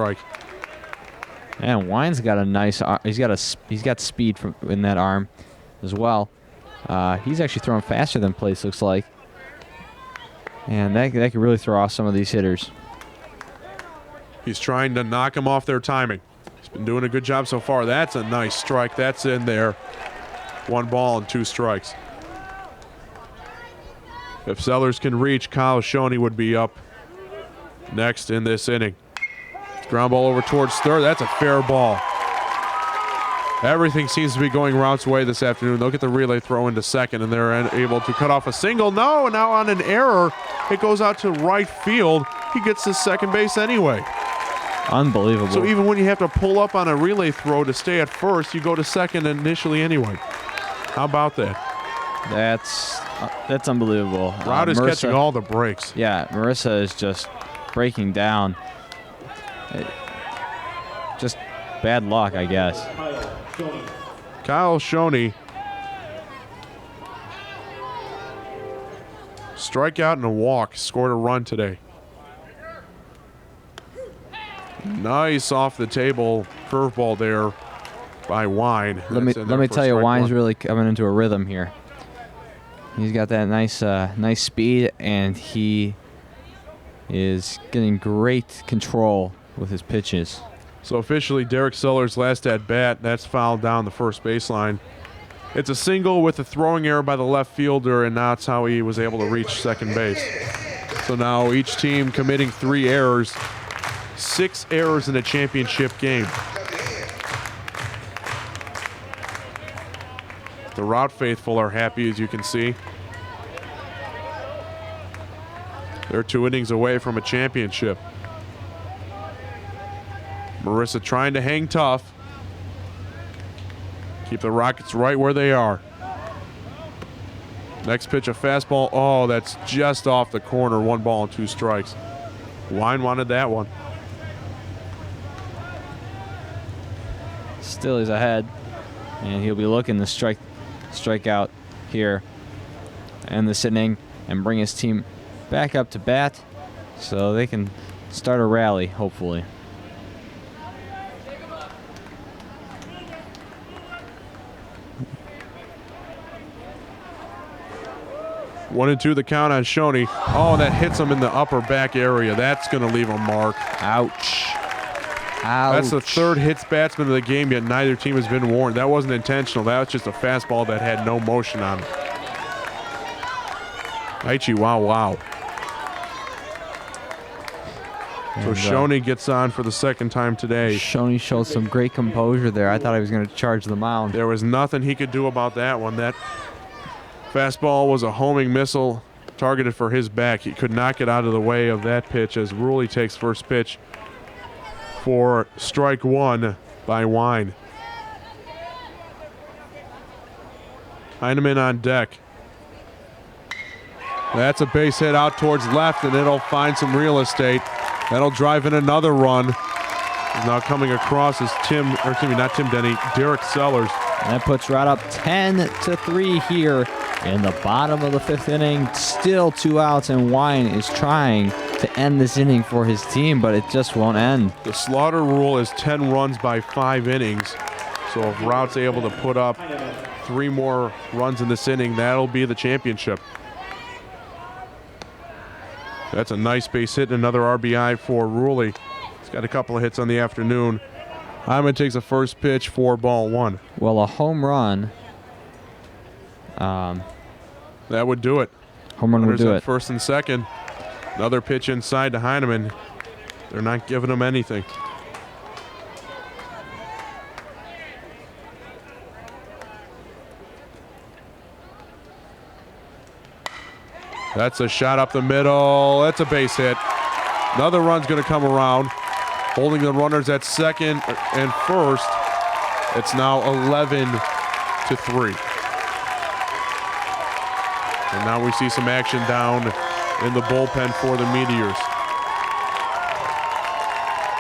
strike. And Wine's got a nice. He's got speed in that arm, as well. He's actually throwing faster than Place looks like, and that could really throw off some of these hitters. He's trying to knock him off their timing. He's been doing a good job so far. That's a nice strike. That's in there. 1 ball and 2 strikes. If Sellers can reach, Kyle Shoney would be up next in this inning. Ground ball over towards third. That's a fair ball. Everything seems to be going Rout's way this afternoon. They'll get the relay throw into second, and they're able to cut off a single. No, and now on an error, it goes out to right field. He gets to second base anyway. Unbelievable. So even when you have to pull up on a relay throw to stay at first, you go to second initially anyway. How about that? That's unbelievable. Routt is catching all the breaks. Yeah, Marissa is just breaking down. Just bad luck, I guess. Kyle Shoney. Strikeout and a walk. Scored a run today. Nice off the table curveball there by Wine. Let me tell you, Wine's really coming into a rhythm here. He's got that nice speed, and he is getting great control with his pitches. So officially, Derek Sellers' last at bat. That's fouled down the first baseline. It's a single with a throwing error by the left fielder, and that's how he was able to reach second base. So now each team committing 3 errors. 6 errors in a championship game. The Routt faithful are happy, as you can see. They're 2 innings away from a championship. Marissa trying to hang tough. Keep the Rockets right where they are. Next pitch, a fastball. Oh, that's just off the corner. 1 ball and 2 strikes. Wine wanted that one. Still he's ahead, and he'll be looking to strike out here in this inning and bring his team back up to bat so they can start a rally, hopefully. One and 2 the count on Shoney. Oh, that hits him in the upper back area. That's going to leave a mark. Ouch. That's the 3rd hits batsman of the game, yet neither team has been warned. That wasn't intentional. That was just a fastball that had no motion on it. Aichi, wow. So Shoney gets on for the 2nd time today. Shoney showed some great composure there. I thought he was going to charge the mound. There was nothing he could do about that one. That fastball was a homing missile targeted for his back. He could not get out of the way of that pitch as Ruley takes first pitch for strike 1 by Wine. Heineman on deck. That's a base hit out towards left, and it'll find some real estate. That'll drive in another run. Now coming across is Derek Sellers. And that puts Routt up 10-3 here in the bottom of the 5th inning. Still 2 outs, and Wine is trying to end this inning for his team, but it just won't end. The slaughter rule is 10 runs by 5 innings. So if Rout's able to put up 3 more runs in this inning, that'll be the championship. That's a nice base hit and another RBI for Ruley. He's got a couple of hits on the afternoon. Hyman takes a first pitch for ball 1. Well, a home run. That would do it. Home run would do it. First and second. Another pitch inside to Heineman. They're not giving him anything. That's a shot up the middle. That's a base hit. Another run's going to come around. Holding the runners at second and first. It's now 11-3. And now we see some action down in the bullpen for the Meteors.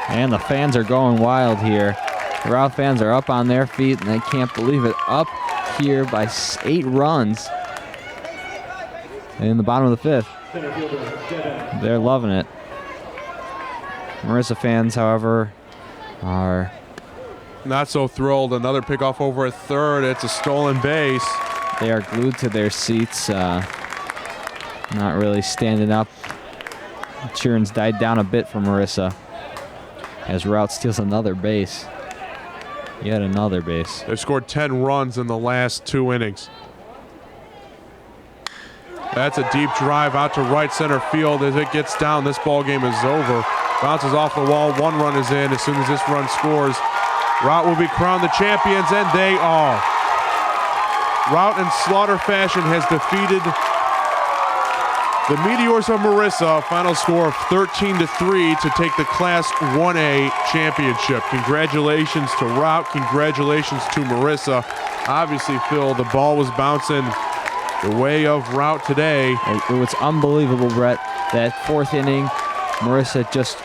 And the fans are going wild here. The Routt fans are up on their feet, and they can't believe it. Up here by 8 runs in the bottom of the 5th. They're loving it. Marissa fans, however, are not so thrilled. Another pickoff over at third. It's a stolen base. they are glued to their seats, not really standing up. Cheering's died down a bit for Marissa as Routt steals another base. Yet another base. They've scored 10 runs in the last 2 innings. That's a deep drive out to right center field. As it gets down, this ball game is over. Bounces off the wall. 1 run is in. As soon as this run scores, Routt will be crowned the champions, and they are. Routt in slaughter fashion has defeated the Meteors of Marissa. Final score of 13-3 to take the Class 1A championship. Congratulations to Routt. Congratulations to Marissa. Obviously, Phil, the ball was bouncing the way of Routt today. It was unbelievable, Brett. That 4th inning, Marissa just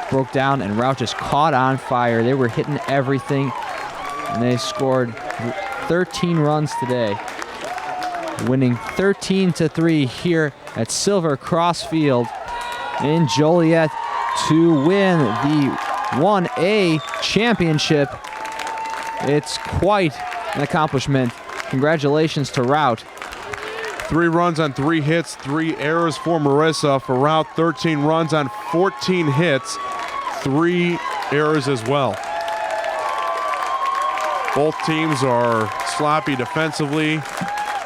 broke down, and Routt just caught on fire. They were hitting everything, and they scored 13 runs today, winning 13-3 here at Silver Cross Field in Joliet to win the 1A championship. It's quite an accomplishment. Congratulations to Routt. 3 runs on 3 hits, 3 errors for Marissa. For Routt, 13 runs on 14 hits, 3 errors as well. Both teams are sloppy defensively.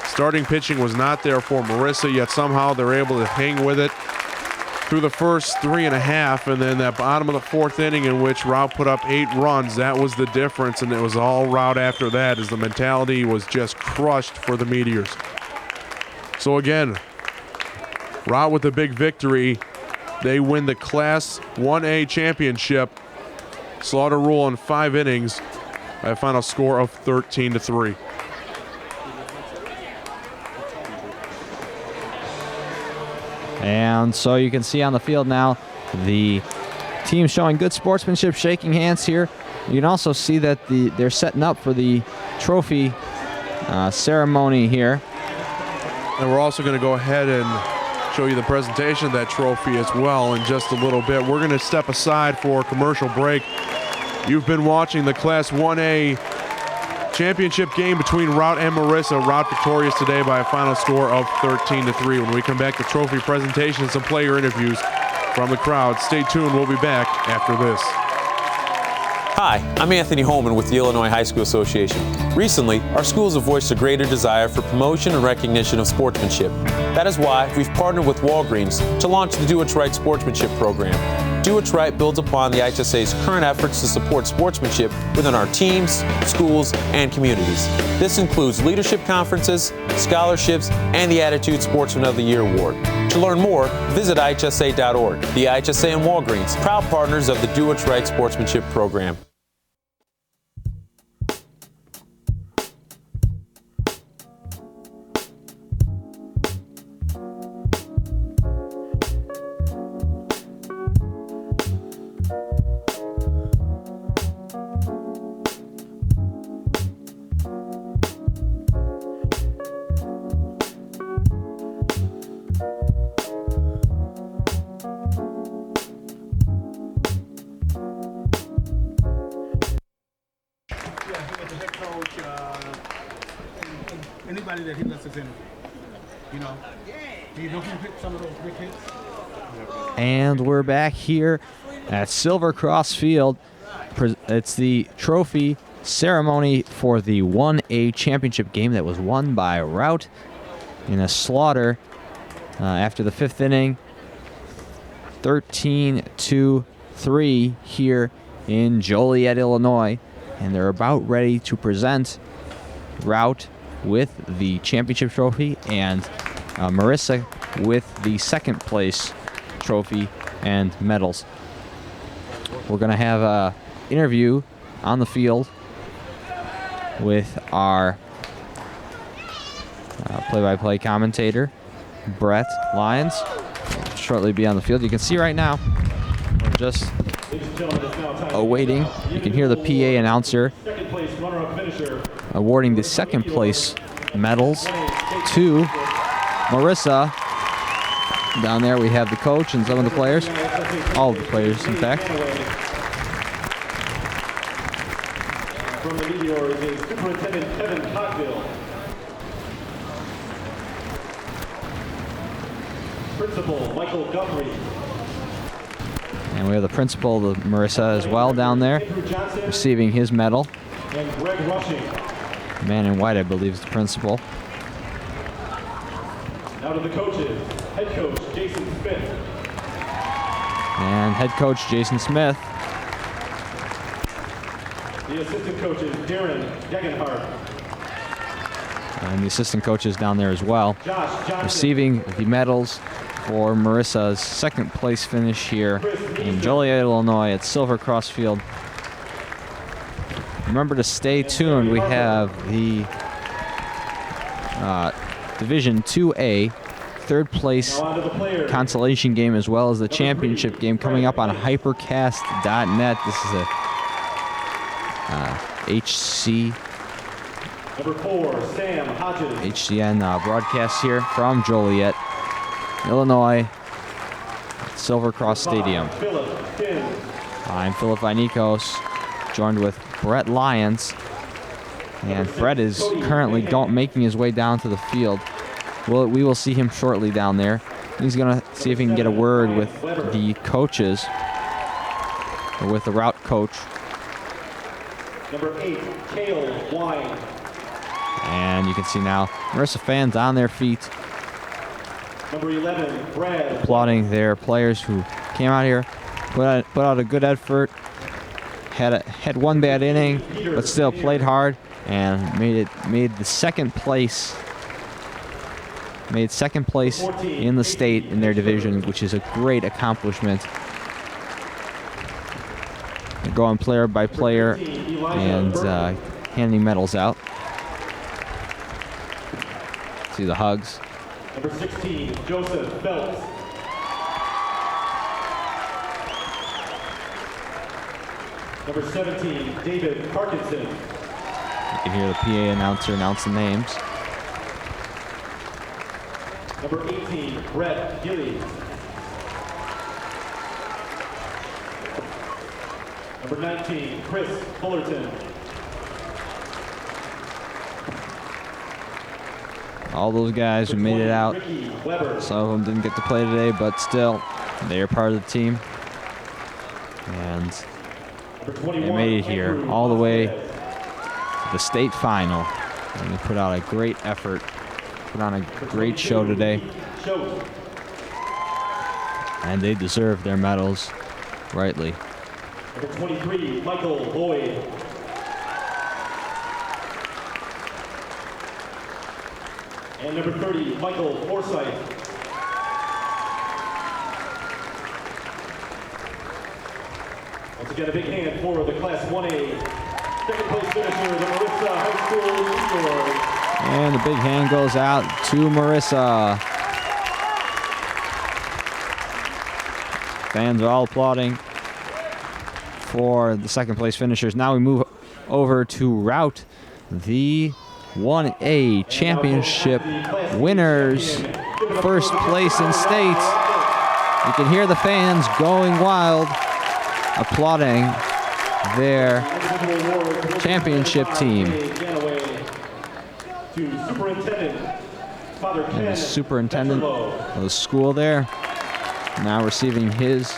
Starting pitching was not there for Marissa, yet somehow they're able to hang with it through the first 3.5, and then that bottom of the 4th inning in which Routt put up 8 runs, that was the difference, and it was all Routt after that as the mentality was just crushed for the Meteors. So again, Routt with a big victory. They win the Class 1A championship. Slaughter rule in 5 innings by a final score of 13-3. And so you can see on the field now the team showing good sportsmanship, shaking hands here. You can also see that they're setting up for the trophy ceremony here. And we're also going to go ahead and show you the presentation of that trophy as well in just a little bit. We're going to step aside for a commercial break. You've been watching the Class 1A championship game between Routt and Marissa. Routt victorious today by a final score of 13-3. When we come back, the trophy presentation and some player interviews from the crowd. Stay tuned. We'll be back after this. Hi, I'm Anthony Holman with the Illinois High School Association. Recently, our schools have voiced a greater desire for promotion and recognition of sportsmanship. That is why we've partnered with Walgreens to launch the Do What's Right Sportsmanship Program. Do What's Right builds upon the IHSA's current efforts to support sportsmanship within our teams, schools, and communities. This includes leadership conferences, scholarships, and the Attitude Sportsman of the Year Award. To learn more, visit IHSA.org. The IHSA and Walgreens, proud partners of the Do What's Right Sportsmanship Program. Anybody that he lets us interview, you know, do you know who hit some of those big hits? And we're back here at Silver Cross Field. It's the trophy ceremony for the 1A championship game that was won by Routt in a slaughter after the 5th inning. 13-3 here in Joliet, Illinois. And they're about ready to present Routt with the championship trophy and Marissa with the 2nd place trophy and medals. We're going to have an interview on the field with our play-by-play commentator, Brett Lyons. He'll shortly be on the field. You can see right now, we're just awaiting. You can hear the PA announcer awarding the 2nd place medals to Marissa. Down there we have the coach and some of the players. all of the players, in fact. From the Meteors is Superintendent Kevin Cockville. Principal Michael Guthrie. And we have the principal, Marissa, as well down there, receiving his medal. And Greg Rushing. Man in white, I believe, is the principal. Now to the coaches. Head coach Jason Smith. And head coach Jason Smith. The assistant coaches Darren Gegenhardt. And the assistant coaches down there as well. Josh Johnson. Receiving the medals for Marissa's second place finish here in Joliet, Illinois at Silver Cross Field. Remember to stay tuned. We have the Division 2A third place Now on to the players. consolation game as well as the championship game coming up on hypercast.net. This is a HC Number 4, Sam Hodges. HCN broadcast here from Joliet, Illinois, at Silver Cross Stadium. Philip Finn. I'm Philip Vinikos, joined with Brett Lyons. And Brett is currently making his way down to the field. We will see him shortly down there. He's going to see if he can get a word with the coaches, or with the Routt coach. Number 8, Kale Wine. And you can see now Marissa fans on their feet, Number 11, Brad. applauding their players who came out here, put out a good effort, had one bad inning, but still played hard and made second place in the state in their division, which is a great accomplishment. They're going player by player and handing medals out. See the hugs. Number 16, Joseph Phelps. Number 17, David Parkinson. You can hear the PA announcer announce the names. Number 18, Brett Gilly. Number 19, Chris Fullerton. All those guys who made it out. Ricky Weber. Some of them didn't get to play today, but still, they are part of the team. And Number they 21, made it here Andrew all the way Vasquez. to the state final. And they put out a great effort, put on a great show today, Schultz. and they deserve their medals rightly. Number 23, Michael Boyd. And number 30, Michael Forsythe. Once again, a big hand for the Class 1A second place finisher, the Marissa High School Meteors. And the big hand goes out to Marissa. Fans are all applauding for the second place finishers. Now we move over to Routt, the 1A championship winners, first place in state. You can hear the fans going wild, applauding their championship team. To Superintendent Father And the Ken superintendent Petrolo. of the school there, now receiving his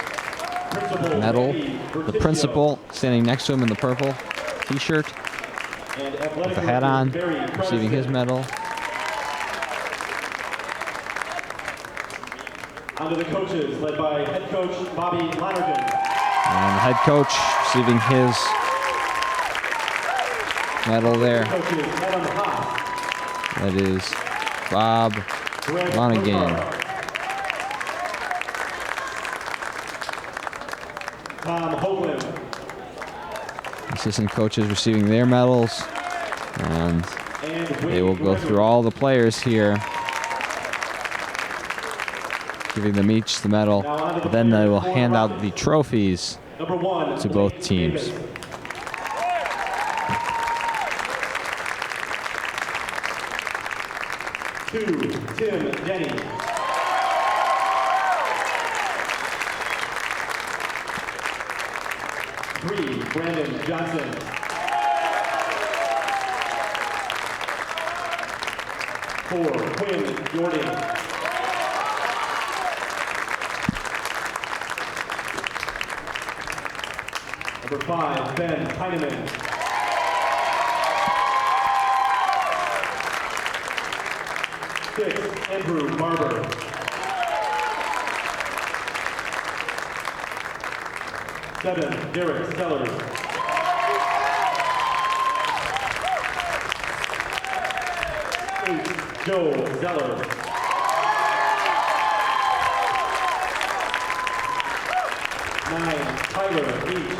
Principal medal. Randy The Berticio. principal standing next to him in the purple t-shirt And with athletic the hat director on, Barry receiving his Preston. medal. On to the coaches, led by head coach Bobby Lonergan. And the head coach receiving his medal there. Coaches Adam Haas, That is Bob Greg Lonergan. Rosar, Tom Hoagland, Assistant coaches receiving their medals. And and they will go through all the players here, giving them each the medal. Then they will hand out the trophies Number 1 to both Blake teams. Davis. 2, Tim Denny. 3, Brandon Johnson. 4, Quinn Jordan. Number 5, Ben Heineman. 6, Andrew Barber. 7, Derek Sellers. 8, Joe Zeller. 9, Tyler Leach.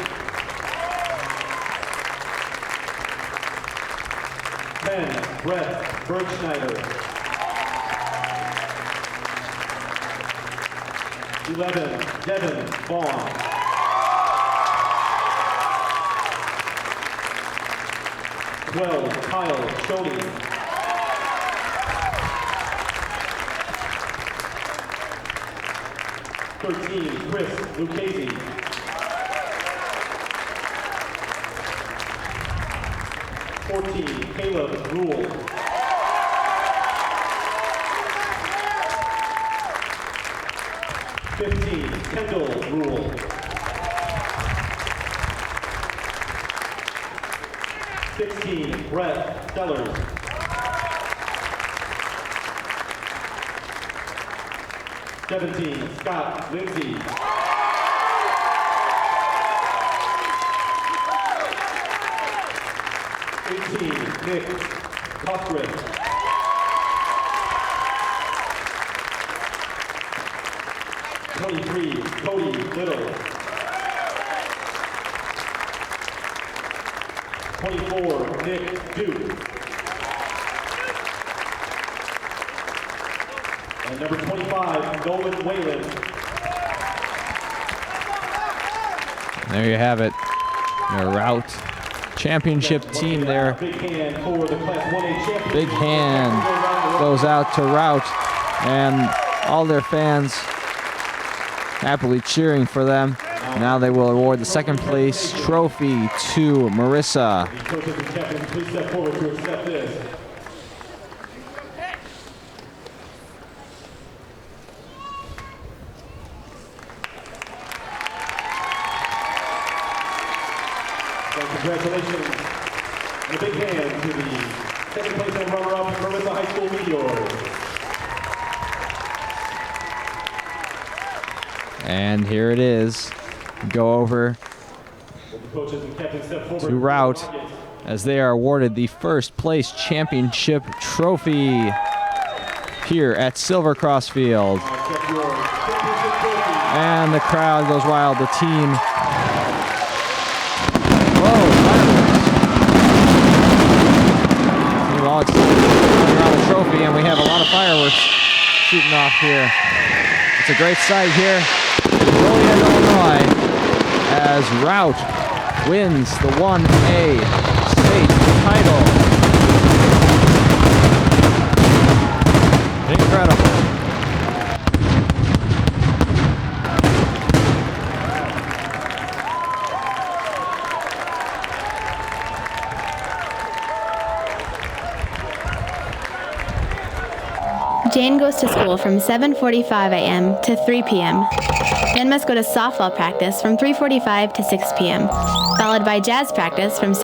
10, Brett Bergschneider. 11, Devin Vaughn. 12, Kyle Shoney. 13, Chris Lucchese. 14, Caleb Rule. 15, Kendall Rule. 16, Brett Sellers. 17, Scott Lindsay. 18, Nick Cochran. 23, Cody Little. 24, Nick Duke. And number 25, Nolan Whalen. There you have it. Your Routt championship team there. Big hand for the Class 1A championship. Big hand goes out to Routt and all their fans happily cheering for them. Now they will award the second place trophy to Marissa. The coaches and captains, please step forward to accept this. So congratulations and a big hand to the second place and runner-up Marissa High School Meteors. And here it is. Go over The coaches and captains step forward to Routt as they are awarded the first place championship trophy here at Silver Cross Field. Accept your championship trophy. And the crowd goes wild. The team. Whoa, fireworks. We've all running around the trophy, and we have a lot of fireworks shooting off here. It's a great sight here in Joliet, Illinois, as Routt wins the 1A state title. Incredible. Jane goes to school from 7:45 a.m. to 3 p.m. Then must go to softball practice from 3:45 to 6 p.m., followed by jazz practice from